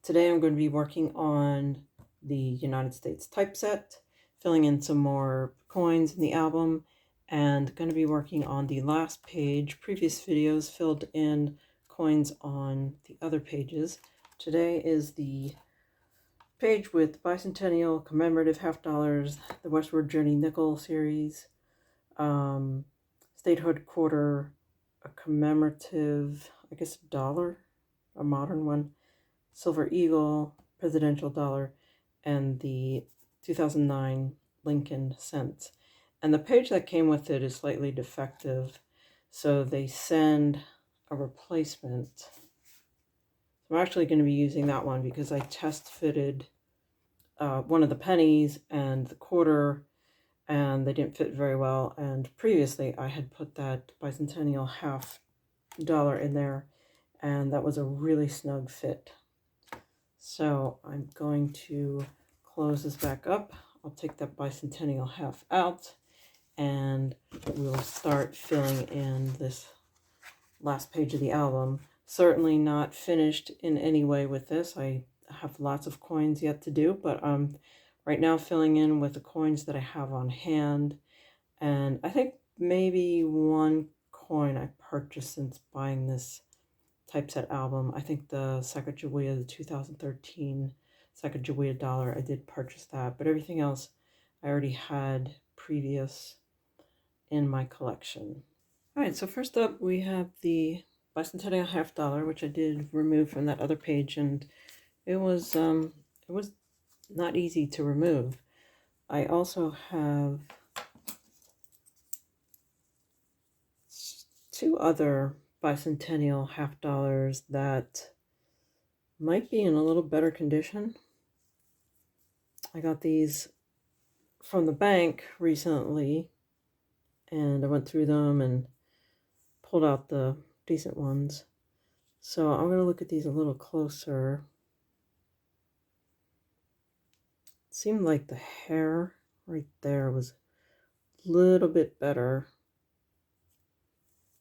Today I'm going to be working on the United States typeset, filling in some more coins in the album, and going to be working on the last page. Previous videos filled in coins on the other pages. Today is the page with bicentennial commemorative half dollars, the Westward Journey nickel series, statehood quarter, a commemorative, I guess, dollar, a modern one, silver eagle, presidential dollar, and the 2009 Lincoln cent. And the page that came with it is slightly defective, so they send a replacement. So I'm actually going to be using that one because I test fitted one of the pennies and the quarter, and they didn't fit very well. And previously I had put that bicentennial half dollar in there, and that was a really snug fit. So I'm going to close this back up. I'll take that bicentennial half out, and we'll start filling in this last page of the album. Certainly not finished in any way with this. I have lots of coins yet to do, but I'm right now filling in with the coins that I have on hand. And I think maybe one coin I purchased since buying this typeset album. I think the Sacagawea, the 2013 Sacagawea dollar, I did purchase that, but everything else I already had previous in my collection. All right, so first up we have the bicentennial half dollar, which I did remove from that other page, and it was not easy to remove. I also have two other bicentennial half dollars that might be in a little better condition. I got these from the bank recently, and I went through them and pulled out the decent ones. So I'm going to look at these a little closer. It seemed like the hair right there was a little bit better.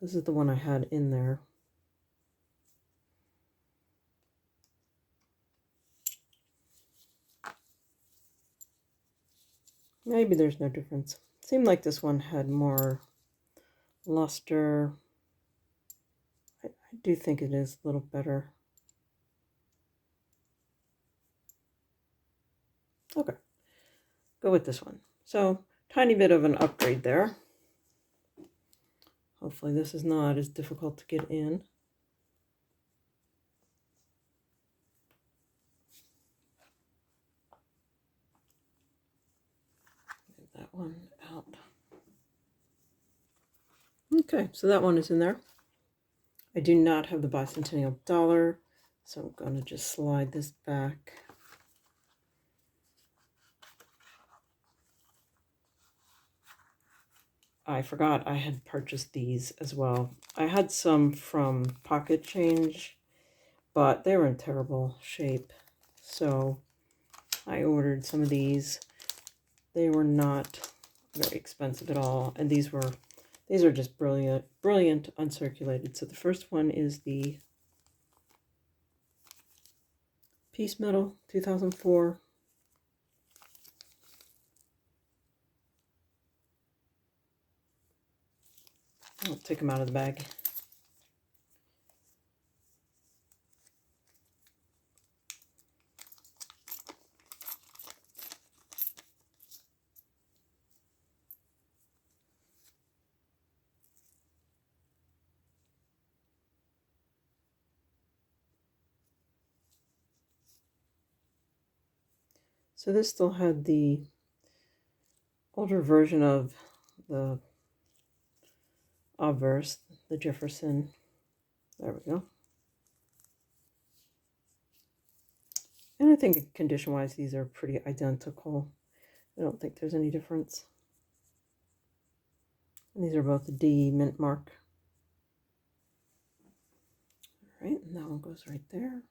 This is the one I had in there. Maybe there's no difference. It seemed like this one had more luster. I do think it is a little better. Okay, go with this one. So, tiny bit of an upgrade there. Hopefully this is not as difficult to get in. Get that one out. Okay, so that one is in there. I do not have the bicentennial dollar, so I'm going to just slide this back. I forgot I had purchased these as well. I had some from Pocket Change, but they were in terrible shape, so I ordered some of these. They were not very expensive at all, and these are just brilliant uncirculated. So the first one is the Peace Medal 2004. I'll take them out of the bag. So this still had the older version of the obverse, the Jefferson. There we go. And I think condition-wise, these are pretty identical. I don't think there's any difference. And these are both the D mint mark. All right, and that one goes right there.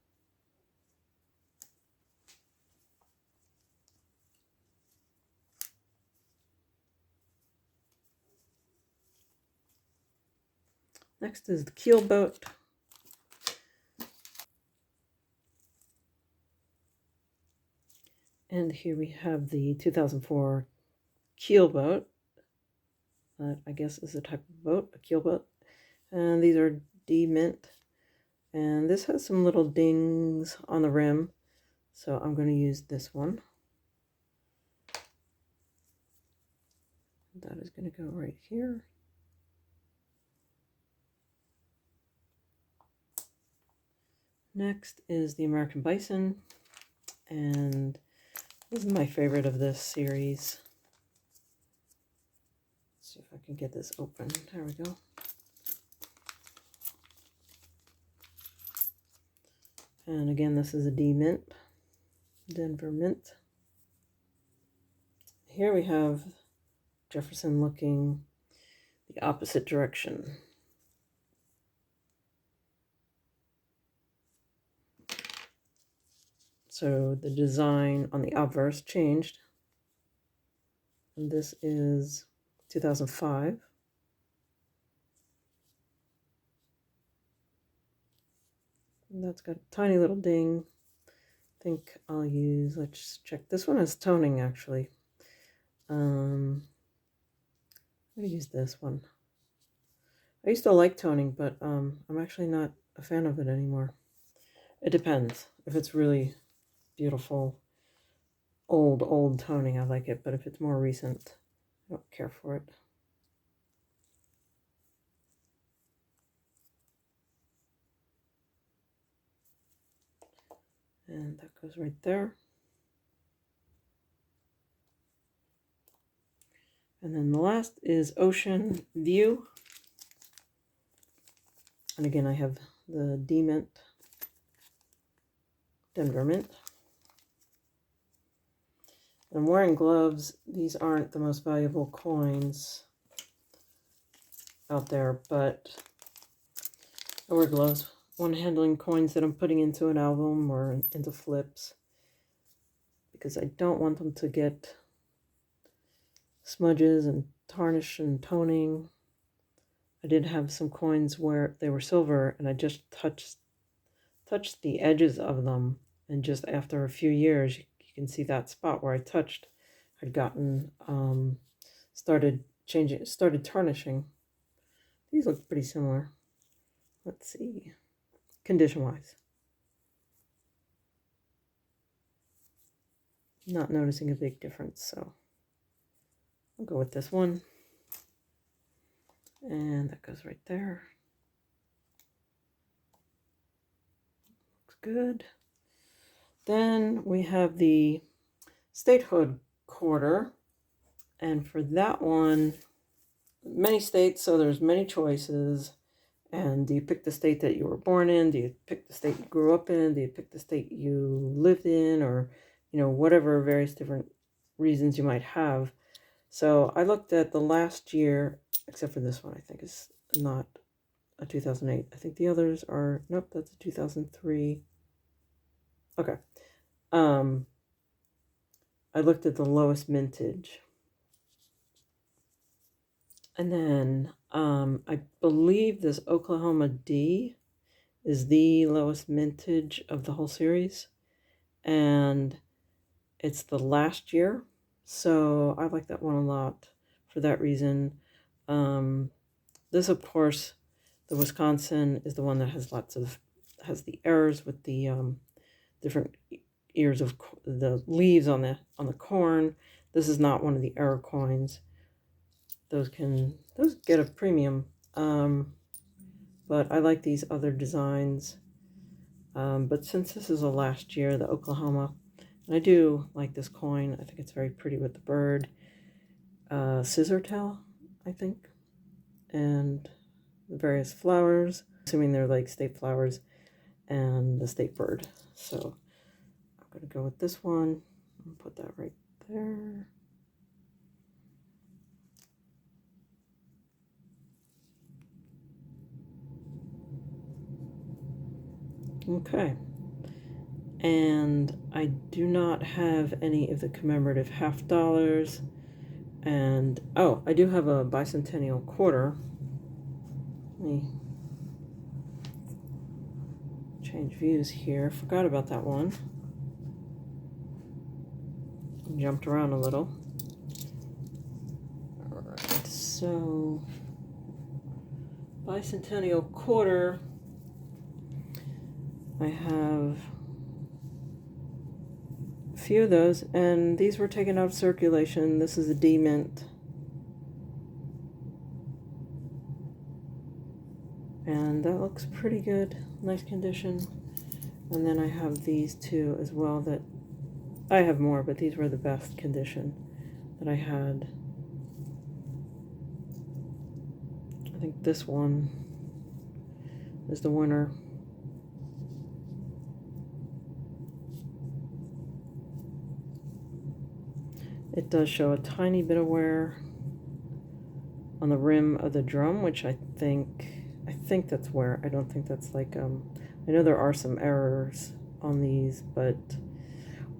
Next is the keel boat. And here we have the 2004 keelboat. I guess is a type of boat, a keelboat. And these are D mint. And this has some little dings on the rim. So I'm going to use this one. That is going to go right here. Next is the American Bison. And this is my favorite of this series. Let's see if I can get this open. There we go. And again, this is a D mint, Denver mint. Here we have Jefferson looking the opposite direction. So the design on the obverse changed. And this is 2005. And that's got a tiny little ding. I think I'll use, let's check. This one has toning actually. I'm going to use this one. I used to like toning, but I'm actually not a fan of it anymore. It depends. If it's really beautiful, old toning, I like it. But if it's more recent, I don't care for it. And that goes right there. And then the last is Ocean View. And again, I have the D mint, Denver mint. I'm wearing gloves. These aren't the most valuable coins out there, but I wear gloves when handling coins that I'm putting into an album or into flips, because I don't want them to get smudges and tarnish and toning. I did have some coins where they were silver and I just touched the edges of them, and just after a few years you can see that spot where I touched had gotten started tarnishing. These look pretty similar. Let's see, condition wise, not noticing a big difference, so I'll go with this one. And that goes right there. Looks good. Then we have the statehood quarter. And for that one, many states, so there's many choices. And do you pick the state that you were born in? Do you pick the state you grew up in? Do you pick the state you lived in? Or, whatever various different reasons you might have. So I looked at the last year, except for this one, I think is not a 2008. I think the others are, nope, that's a 2003. Okay. I looked at the lowest mintage. And then I believe this Oklahoma D is the lowest mintage of the whole series. And it's the last year. So I like that one a lot for that reason. This, of course, the Wisconsin is the one that has the errors with the different ears of the leaves on the corn. This is not one of the error coins. Those get a premium. But I like these other designs. But since this is a last year, the Oklahoma, and I do like this coin. I think it's very pretty with the bird. Scissor tail, I think. And the various flowers, assuming they're like state flowers, and the state bird. So I'm going to go with this one and put that right there. Okay. And I do not have any of the commemorative half dollars. And, oh, I do have a bicentennial quarter. Let me change views here. Forgot about that one. Jumped around a little. All right, so bicentennial quarter, I have a few of those, and these were taken out of circulation. This is a D mint. And that looks pretty good, nice condition. And then I have these two as well that I have more, but these were the best condition that I had. I think this one is the winner. It does show a tiny bit of wear on the rim of the drum, which I think that's wear. I don't think that's like, I know there are some errors on these, but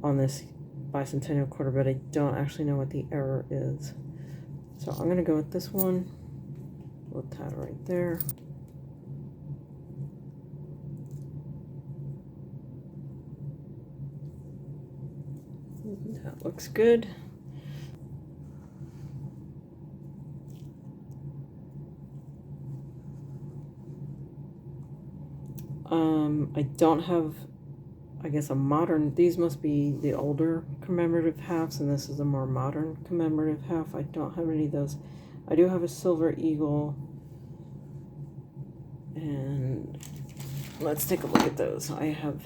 on this bicentennial quarter, but I don't actually know what the error is. So I'm gonna go with this one. We'll tat right there. That looks good. I don't have, I guess, a modern, these must be the older commemorative halves, and this is a more modern commemorative half. I don't have any of those. I do have a silver eagle, and let's take a look at those. I have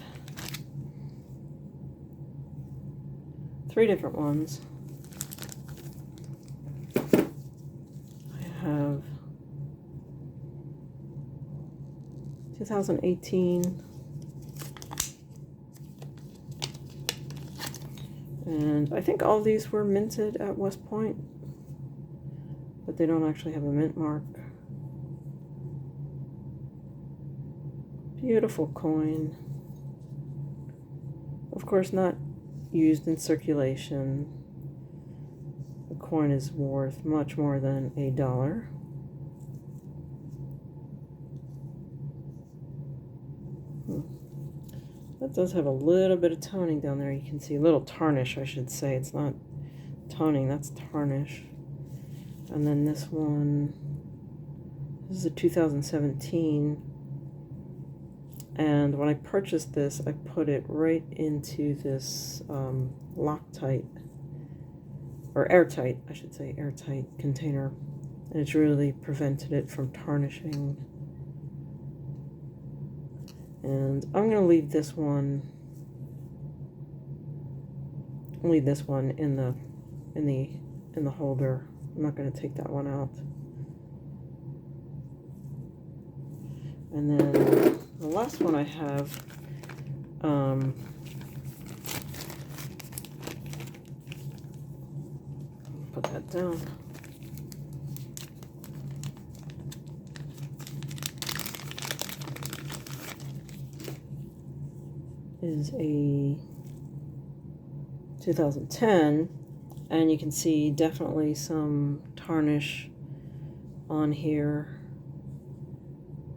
3 different ones. I have 2018, and I think all these were minted at West Point, but they don't actually have a mint mark. Beautiful coin. Of course, not used in circulation. The coin is worth much more than $1. That does have a little bit of toning down there. You can see a little tarnish, I should say. It's not toning, that's tarnish. And then this one, this is a 2017. And when I purchased this, I put it right into this Loctite, or airtight, I should say, airtight container. And it's really prevented it from tarnishing. And I'm gonna leave this one. Leave this one in the holder. I'm not gonna take that one out. And then the last one I have, put that down. Is a 2010, and you can see definitely some tarnish on here.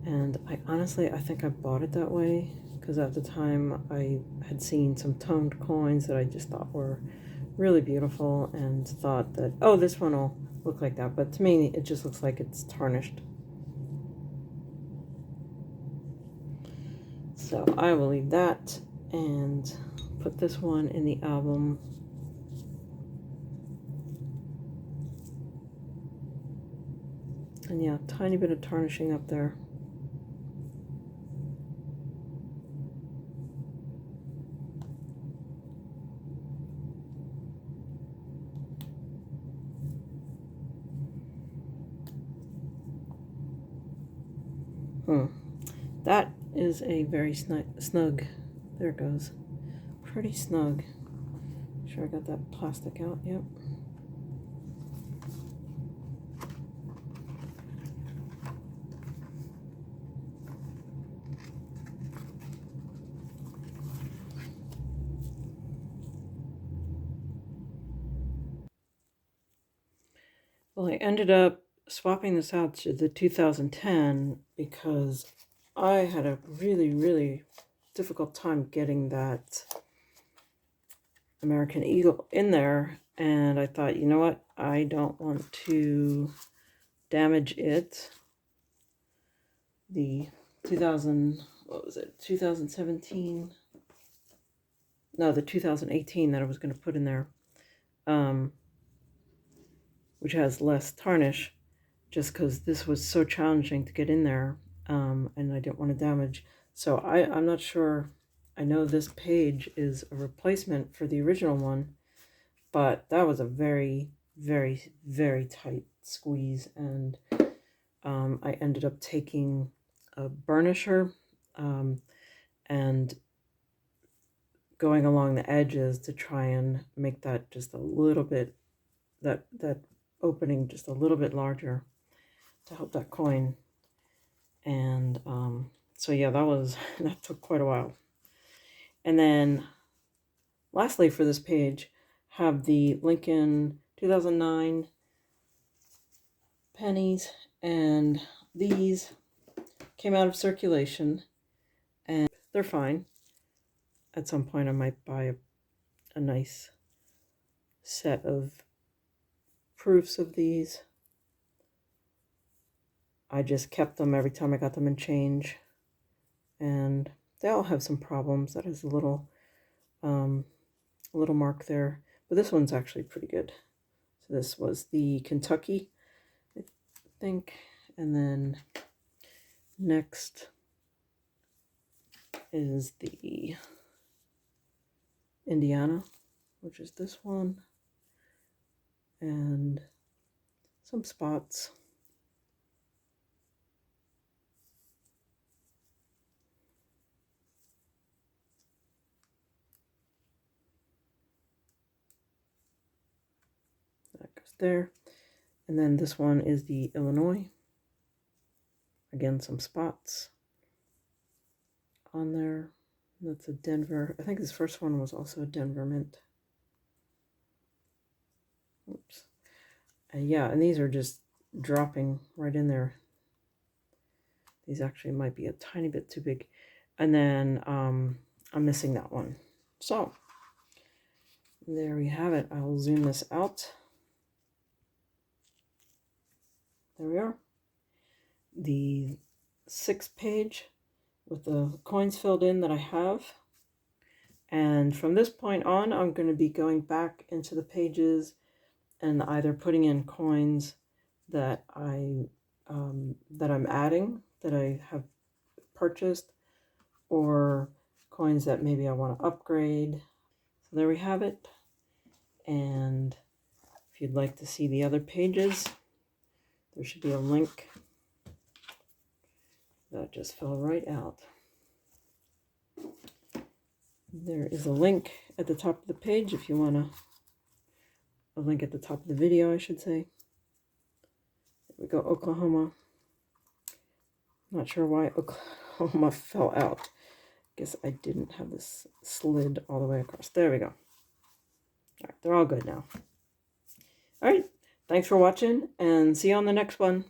And I honestly think I bought it that way because at the time I had seen some toned coins that I just thought were really beautiful and thought that, oh, this one will look like that. But to me, it just looks like it's tarnished. So I will leave that and put this one in the album. And yeah, tiny bit of tarnishing up there. That is a very snug. There it goes. Pretty snug. Make sure I got that plastic out. Yep. Well, I ended up swapping this out to the 2010 because I had a really, really difficult time getting that American Eagle in there, and I thought, you know what, I don't want to damage it. The 2017? No, the 2018 that I was going to put in there, which has less tarnish, just because this was so challenging to get in there, and I didn't want to damage. So I'm not sure. I know this page is a replacement for the original one, but that was a very, very, very tight squeeze, and I ended up taking a burnisher and going along the edges to try and make that just a little bit, that opening just a little bit larger to help that coin. And so yeah, that took quite a while. And then lastly for this page, have the Lincoln 2009 pennies, and these came out of circulation and they're fine. At some point I might buy a nice set of proofs of these. I just kept them every time I got them in change, and they all have some problems. That is a little mark there, but this one's actually pretty good. So this was the Kentucky, I think, and then next is the Indiana, which is this one, and some spots. That goes there. And then this one is the Illinois. Again, some spots on there. That's a Denver. I think this first one was also a Denver mint. Oops. Yeah, and these are just dropping right in there. These actually might be a tiny bit too big. And then I'm missing that one. So there we have it. I'll zoom this out. There we are. The 6th page with the coins filled in that I have. And from this point on, I'm going to be going back into the pages and either putting in coins that I'm adding, that I have purchased, or coins that maybe I want to upgrade. So there we have it. And if you'd like to see the other pages, there should be a link. That just fell right out. There is a link at the top of the page if you want a link at the top of the video, I should say. There we go, Oklahoma. Not sure why Oklahoma fell out. Guess I didn't have this slid all the way across. There we go. All right, they're all good now. All right, thanks for watching, and see you on the next one.